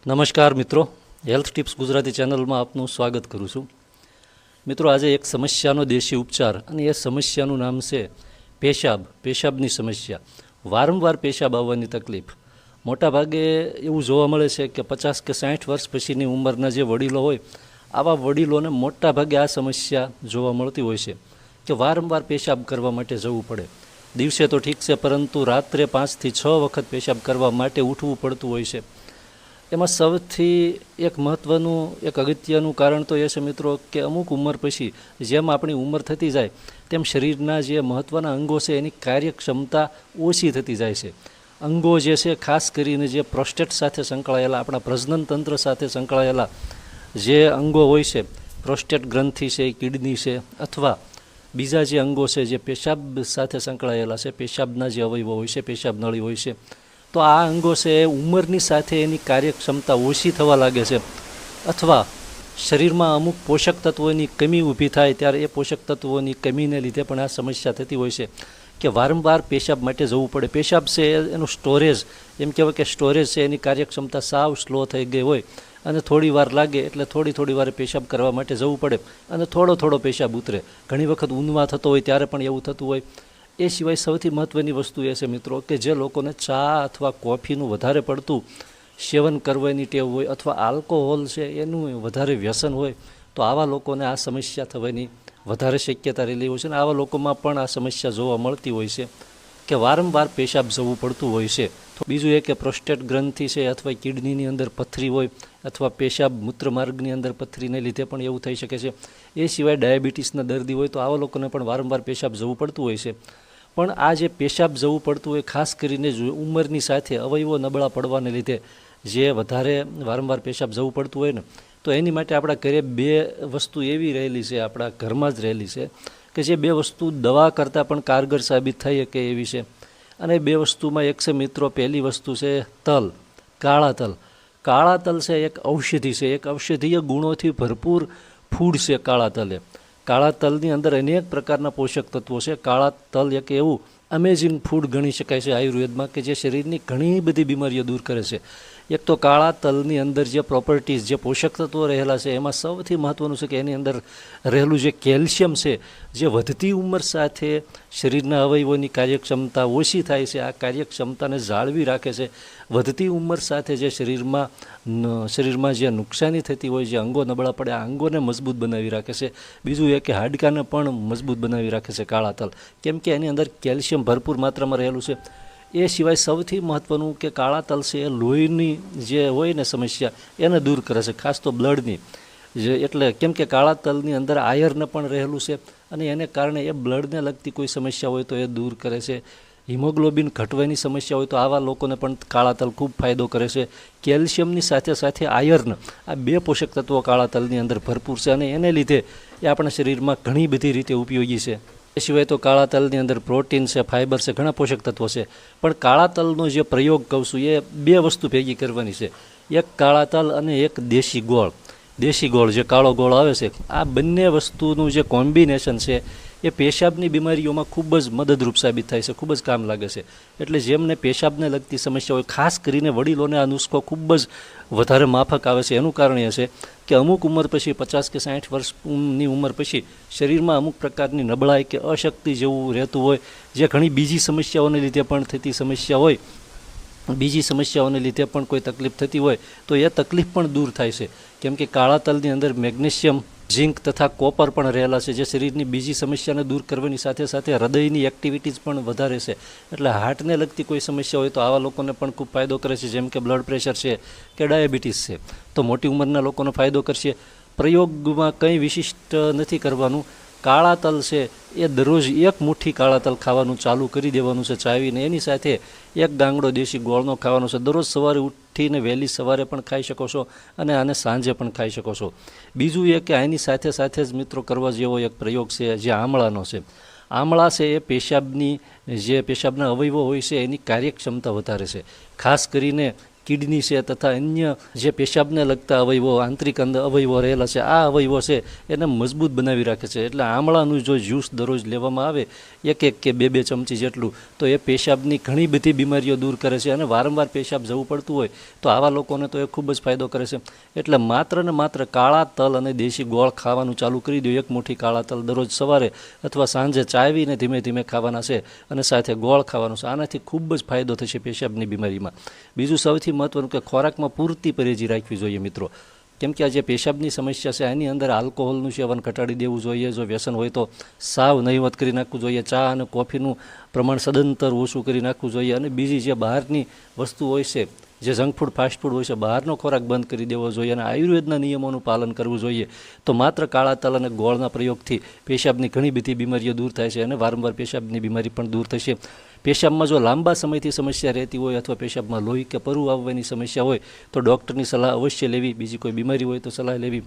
નમસ્કાર મિત્રો, health tips Gujarati ચેનલમાં આપનું સ્વાગત કરું છું. મિત્રો, આજે એક સમસ્યાનો દેશી ઉપચાર અને એ સમસ્યાનું નામ છે પેશાબની સમસ્યા. વારંવાર પેશાબ આવવાની તકલીફ. મોટાભાગે એવું જોવા મળે છે કે 50 કે 60 વર્ષ પછીની ઉંમરના જે વડીલો હોય, આવા વડીલોને મોટાભાગે આ સમસ્યા જોવા મળતી હોય છે કે વારંવાર પેશાબ કરવા માટે જવું પડે. દિવસે તો ઠીક છે, પરંતુ રાત્રે 5 થી 6 વખત પેશાબ કરવા માટે ઉઠવું પડતું હોય છે. એમાં સૌથી એક મહત્ત્વનું એક અગત્યનું કારણ તો એ છે મિત્રો કે અમુક ઉંમર પછી જેમ આપણી ઉંમર થતી જાય તેમ શરીરના જે મહત્ત્વના અંગો છે એની કાર્યક્ષમતા ઓછી થતી જાય છે. અંગો જે છે, ખાસ કરીને જે પ્રોસ્ટેટ સાથે સંકળાયેલા, આપણા પ્રજનન તંત્ર સાથે સંકળાયેલા જે અંગો હોય છે, પ્રોસ્ટેટ ગ્રંથિ છે, કિડની છે, અથવા બીજા જે અંગો છે જે પેશાબ સાથે સંકળાયેલા છે, પેશાબના જે અવયવો હોય છે, પેશાબ નળી હોય છે, તો આ અંગો છે ઉંમરની સાથે એની કાર્યક્ષમતા ઓછી થવા લાગે છે, અથવા શરીરમાં અમુક પોષક તત્વોની કમી ઊભી થાય ત્યારે એ પોષક તત્વોની કમીને લીધે પણ આ સમસ્યા થતી હોય છે કે વારંવાર પેશાબ માટે જવું પડે. પેશાબ છે એનું સ્ટોરેજ, એમ કહેવાય કે સ્ટોરેજ છે એની કાર્યક્ષમતા સાવ સ્લો થઈ ગઈ હોય અને થોડી વાર લાગે એટલે થોડી વારે પેશાબ કરવા માટે જવું પડે અને થોડો પેશાબ ઉતરે. ઘણી વખત ઊંધવા થતો હોય ત્યારે પણ એવું થતું હોય. એ સિવાય સૌથી મહત્ત્વની વસ્તુ એ છે મિત્રો કે જે લોકોને ચા અથવા કોફીનું વધારે પડતું સેવન કરવાની ટેવ હોય અથવા આલ્કોહોલ છે એનું વધારે વ્યસન હોય, તો આવા લોકોને આ સમસ્યા થવાની વધારે શક્યતા રહેલી હોય છે અને આવા લોકોમાં પણ આ સમસ્યા જોવા મળતી હોય છે કે વારંવાર પેશાબ જવું પડતું હોય છે. તો બીજું એ કે પ્રોસ્ટેટ ગ્રંથિ છે અથવા કિડનીની અંદર પથરી હોય અથવા પેશાબ મૂત્રમાર્ગની અંદર પથરીને લીધે પણ એવું થઈ શકે છે. એ સિવાય ડાયાબિટીસના દર્દી હોય તો આવા લોકોને પણ વારંવાર પેશાબ જવું પડતું હોય છે. પણ આ જે પેશાબ જવું પડતું હોય, ખાસ કરીને ઉંમરની સાથે અવયવો નબળા પડવાને લીધે જે વધારે વારંવાર પેશાબ જવું પડતું હોય ને, તો એની માટે આપણા ઘરે બે વસ્તુ એવી રહેલી છે, આપણા ઘરમાં જ રહેલી છે કે જે બે વસ્તુ દવા કરતાં પણ કારગર સાબિત થઈ શકે એવી છે. અને બે વસ્તુમાં એક છે મિત્રો, પહેલી વસ્તુ છે તલ, કાળા તલ. કાળા તલ છે એક ઔષધિ છે, એક ઔષધીય ગુણોથી ભરપૂર ફૂડ છે કાળા તલ. કાળા તલની અંદર અનેક પ્રકારના પોષક તત્વો છે. કાળા તલ એક એવું અમેઝિંગ ફૂડ ગણી શકાય છે આયુર્વેદમાં કે જે શરીરની ઘણી બધી બીમારીઓ દૂર કરે છે. એક તો કાળા તલની અંદર જે પ્રોપર્ટીઝ, જે પોષક તત્વો રહેલા છે એમાં સૌથી મહત્ત્વનું છે કે એની અંદર રહેલું જે કેલ્શિયમ છે, જે વધતી ઉંમર સાથે શરીરના અવયવોની કાર્યક્ષમતા ઓછી થાય છે, આ કાર્યક્ષમતાને જાળવી રાખે છે. વધતી ઉંમર સાથે જે શરીરમાં જે નુકસાની થતી હોય, જે અંગો નબળા પડે, આ અંગોને મજબૂત બનાવી રાખે છે. બીજું એ કે હાડકાને પણ મજબૂત બનાવી રાખે છે કાળા તલ, કેમ કે એની અંદર કેલ્શિયમ ભરપૂર માત્રામાં રહેલું છે. એ સિવાય સૌથી મહત્ત્વનું કે કાળા તલ છે એ લોહીની જે હોય ને સમસ્યા એને દૂર કરે છે, ખાસ તો બ્લડની. એટલે કેમ કે કાળા તલની અંદર આયર્ન પણ રહેલું છે અને એને કારણે એ બ્લડને લગતી કોઈ સમસ્યા હોય તો એ દૂર કરે છે. હિમોગ્લોબિન ઘટવાની સમસ્યા હોય તો આવા લોકોને પણ કાળા તલ ખૂબ ફાયદો કરે છે. કેલ્શિયમની સાથે સાથે આયર્ન, આ બે પોષક તત્વો કાળા તલની અંદર ભરપૂર છે અને એને લીધે એ આપણા શરીરમાં ઘણી બધી રીતે ઉપયોગી છે. એ સિવાય તો કાળા તલની અંદર પ્રોટીન છે, ફાઇબર છે, ઘણા પોષક તત્વો છે. પણ કાળા તલનો જે પ્રયોગ કહું છું એ બે વસ્તુ ભેગી કરવાની છે, એક કાળા તલ અને એક દેશી ગોળ. દેશી ગોળ જે કાળો ગોળ આવે છે, આ બંને વસ્તુનું જે કોમ્બિનેશન છે એ પેશાબની બીમારીઓમાં ખૂબ જ મદદરૂપ સાબિત થાય છે, ખૂબ જ કામ લાગે છે. એટલે જેમને પેશાબને લગતી સમસ્યા હોય, ખાસ કરીને વડીલોને આ નુસ્ખો ખૂબ જ વધારે માફક આવે છે. એનું કારણ એ છે કે અમુક ઉંમર પછી, 50 કે 60 વર્ષની ઉંમર પછી શરીરમાં અમુક પ્રકારની નબળાઈ કે અશક્તિ જેવું રહેતું હોય, જે ઘણી બીજી સમસ્યાઓને લીધે પણ થતી સમસ્યા હોય, બીજી સમસ્યાઓને લીધે પણ કોઈ તકલીફ થતી હોય તો એ તકલીફ પણ દૂર થાય છે. કેમ કે કાળા તલની અંદર મેગ્નેશિયમ, ઝિંક તથા કોપર પણ રહેલા છે, જે શરીરની બીજી સમસ્યાને દૂર કરવાની સાથે સાથે હૃદયની એક્ટિવિટીઝ પણ વધારે છે. એટલે હાર્ટને લગતી કોઈ સમસ્યા હોય તો આવા લોકોને પણ ખૂબ ફાયદો કરે છે, જેમ કે બ્લડ પ્રેશર છે કે ડાયાબિટીસ છે, તો મોટી ઉંમરના લોકોને ફાયદો કરશે. પ્રયોગમાં કંઈ વિશિષ્ટ નથી કરવાનું. કાળા તલ છે એ દરરોજ એક મુઠ્ઠી કાળા તલ ખાવાનું ચાલુ કરી દેવાનું છે ચાવીને. એની સાથે એક ગાંગડો દેશી ગોળનો ખાવાનો છે. દરરોજ સવારે ઉઠીને વહેલી સવારે પણ ખાઈ શકો છો અને આને સાંજે પણ ખાઈ શકો છો. બીજું એ કે આની સાથે જ મિત્રો કરવા જેવો એક પ્રયોગ છે જે આમળાનો છે. આમળા છે એ પેશાબના અવયવો હોય છે એની કાર્યક્ષમતા વધારે છે. ખાસ કરીને કિડની છે તથા અન્ય જે પેશાબને લગતા અવયવો આંતરિક અવયવો રહેલા છે આ અવયવો છે એને મજબૂત બનાવી રાખે છે. એટલે આમળાનું જો જ્યુસ દરરોજ લેવામાં આવે 1 કે 2 ચમચી જેટલું તો એ પેશાબની ઘણી બધી બીમારીઓ દૂર કરે છે. અને વારંવાર પેશાબ જવું પડતું હોય તો આવા લોકોને તો એ ખૂબ જ ફાયદો કરે છે. એટલે માત્ર ને માત્ર કાળા તલ અને દેશી ગોળ ખાવાનું ચાલુ કરી દો. 1 મુઠ્ઠી કાળા તલ દરરોજ સવારે અથવા સાંજે ચાવીને ધીમે ધીમે ખાવાના છે અને સાથે ગોળ ખાવાનું છે. આનાથી ખૂબ જ ફાયદો થશે પેશાબની બીમારીમાં. બીજું સૌથી મહત્વનું કે ખોરાકમાં પૂરતી પરેજી રાખવી જોઈએ મિત્રો. કેમ કે આ જે પેશાબની સમસ્યા છે એની અંદર આલ્કોહોલનું સેવન ઘટાડી દેવું જોઈએ. જો વ્યસન હોય તો સાવ નહીવત કરી નાખવું જોઈએ. ચા અને કોફીનું પ્રમાણ સદંતર ઓછું કરી નાખવું જોઈએ. અને બીજી જે બહારની વસ્તુ હોય છે જે જંક ફૂડ ફાસ્ટ ફૂડ હોય છે બહારનો ખોરાક બંધ કરી દેવો જોઈએ અને આયુર્વેદના નિયમોનું પાલન કરવું જોઈએ. તો માત્ર કાળા તલ અને ગોળના પ્રયોગથી પેશાબની ઘણી બધી બીમારીઓ દૂર થાય છે અને વારંવાર પેશાબની બીમારી પણ દૂર થશે. પેશાબમાં જો લાંબા સમયથી સમસ્યા રહેતી હોય અથવા પેશાબમાં લોહી કે પરુ આવવાની સમસ્યા હોય તો ડૉક્ટરની સલાહ અવશ્ય લેવી. બીજી કોઈ બીમારી હોય તો સલાહ લેવી.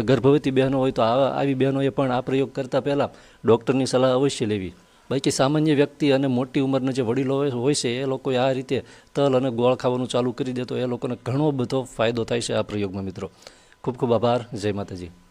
ગર્ભવતી બહેનો હોય તો આવી બહેનોએ પણ આ પ્રયોગ કરતાં પહેલાં ડૉક્ટરની સલાહ અવશ્ય લેવી. બાકી સામાન્ય વ્યક્તિ અને મોટી ઉંમરના જે વડીલો હોય છે એ લોકોએ આ રીતે તલ અને ગોળ ખાવાનું ચાલુ કરી દે તો એ લોકોને ઘણો બધો ફાયદો થાય છે આ પ્રયોગમાં મિત્રો. ખૂબ ખૂબ આભાર. જય માતાજી.